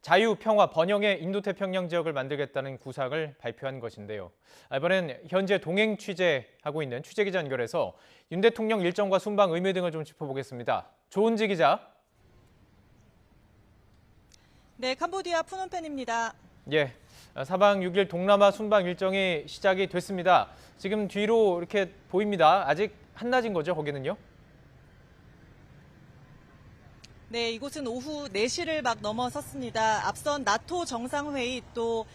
자유, 평화, 번영의 인도태평양 지역을 만들겠다는 구상을 발표한 것인데요. 이번엔 현재 동행 취재하고 있는 취재기자 연결해서 윤 대통령 일정과 순방 의미 등을 좀 짚어보겠습니다. 조은지 기자. 네, 캄보디아 푸놈펜입니다. 예, 4박 6일 동남아 순방 일정이 시작이 됐습니다. 지금 뒤로 이렇게 보입니다. 아직 한낮인 거죠, 거기는요? 네, 이곳은 오후 4시를 막 넘어섰습니다. 앞선 나토 정상회의 또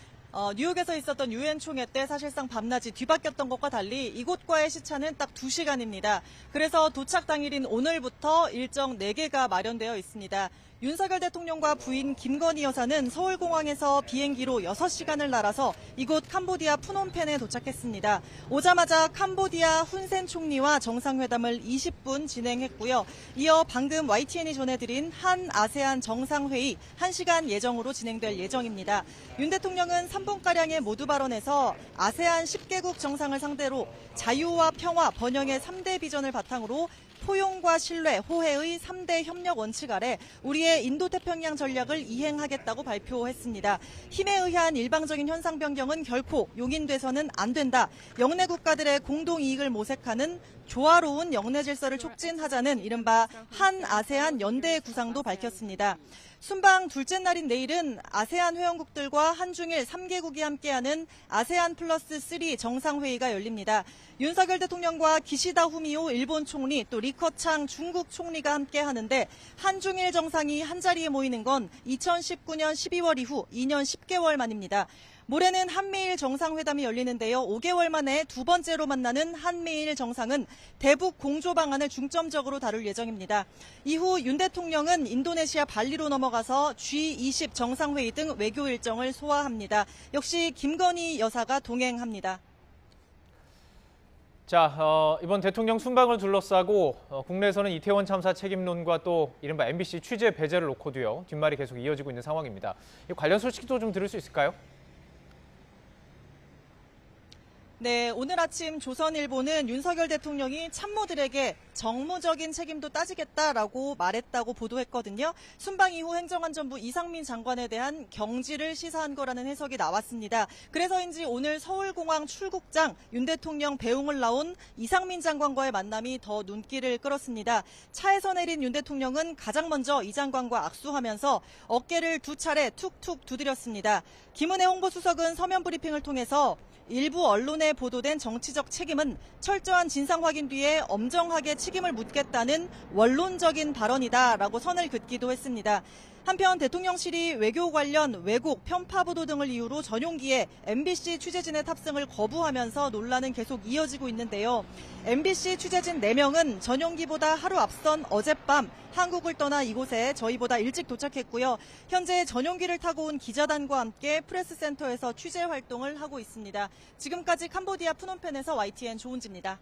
뉴욕에서 있었던 유엔 총회 때 사실상 밤낮이 뒤바뀌었던 것과 달리 이곳과의 시차는 딱 2시간입니다. 그래서 도착 당일인 오늘부터 일정 4개가 마련되어 있습니다. 윤석열 대통령과 부인 김건희 여사는 서울공항에서 비행기로 6시간을 날아서 이곳 캄보디아 푸놈펜에 도착했습니다. 오자마자 캄보디아 훈센 총리와 정상회담을 20분 진행했고요. 이어 방금 YTN이 전해드린 한 아세안 정상회의 1시간 예정으로 진행될 예정입니다. 윤 대통령은 3분가량의 모두 발언에서 아세안 10개국 정상을 상대로 자유와 평화, 번영의 3대 비전을 바탕으로 포용과 신뢰, 호혜의 3대 협력 원칙 아래 우리의 인도태평양 전략을 이행하겠다고 발표했습니다. 힘에 의한 일방적인 현상 변경은 결코 용인돼서는 안 된다. 영내 국가들의 공동 이익을 모색하는 조화로운 영내 질서를 촉진하자는 이른바 한 아세안 연대의 구상도 밝혔습니다. 순방 둘째 날인 내일은 아세안 회원국들과 한중일 3개국이 함께하는 아세안 플러스 3 정상회의가 열립니다. 윤석열 대통령과 기시다 후미오 일본 총리 또 리커창 중국 총리가 함께하는데 한중일 정상이 한자리에 모이는 건 2019년 12월 이후 2년 10개월 만입니다. 모레는 한미일 정상회담이 열리는데요. 5개월 만에 두 번째로 만나는 한미일 정상은 대북 공조 방안을 중점적으로 다룰 예정입니다. 이후 윤 대통령은 인도네시아 발리로 넘어가서 G20 정상회의 등 외교 일정을 소화합니다. 역시 김건희 여사가 동행합니다. 자, 이번 대통령 순방을 둘러싸고 국내에서는 이태원 참사 책임론과 또 이른바 MBC 취재 배제를 놓고도요. 뒷말이 계속 이어지고 있는 상황입니다. 이 관련 소식도 좀 들을 수 있을까요? 네, 오늘 아침 조선일보는 윤석열 대통령이 참모들에게 정무적인 책임도 따지겠다라고 말했다고 보도했거든요. 순방 이후 행정안전부 이상민 장관에 대한 경질을 시사한 거라는 해석이 나왔습니다. 그래서인지 오늘 서울공항 출국장 윤 대통령 배웅을 나온 이상민 장관과의 만남이 더 눈길을 끌었습니다. 차에서 내린 윤 대통령은 가장 먼저 이 장관과 악수하면서 어깨를 두 차례 툭툭 두드렸습니다. 김은혜 홍보수석은 서면 브리핑을 통해서 일부 언론에 보도된 정치적 책임은 철저한 진상 확인 뒤에 엄정하게 책임을 묻겠다는 원론적인 발언이다라고 선을 긋기도 했습니다. 한편 대통령실이 외교 관련 왜곡, 편파 보도 등을 이유로 전용기에 MBC 취재진의 탑승을 거부하면서 논란은 계속 이어지고 있는데요. MBC 취재진 4명은 전용기보다 하루 앞선 어젯밤 한국을 떠나 이곳에 저희보다 일찍 도착했고요. 현재 전용기를 타고 온 기자단과 함께 프레스센터에서 취재 활동을 하고 있습니다. 지금까지 캄보디아 푸놈펜에서 YTN 조은지입니다.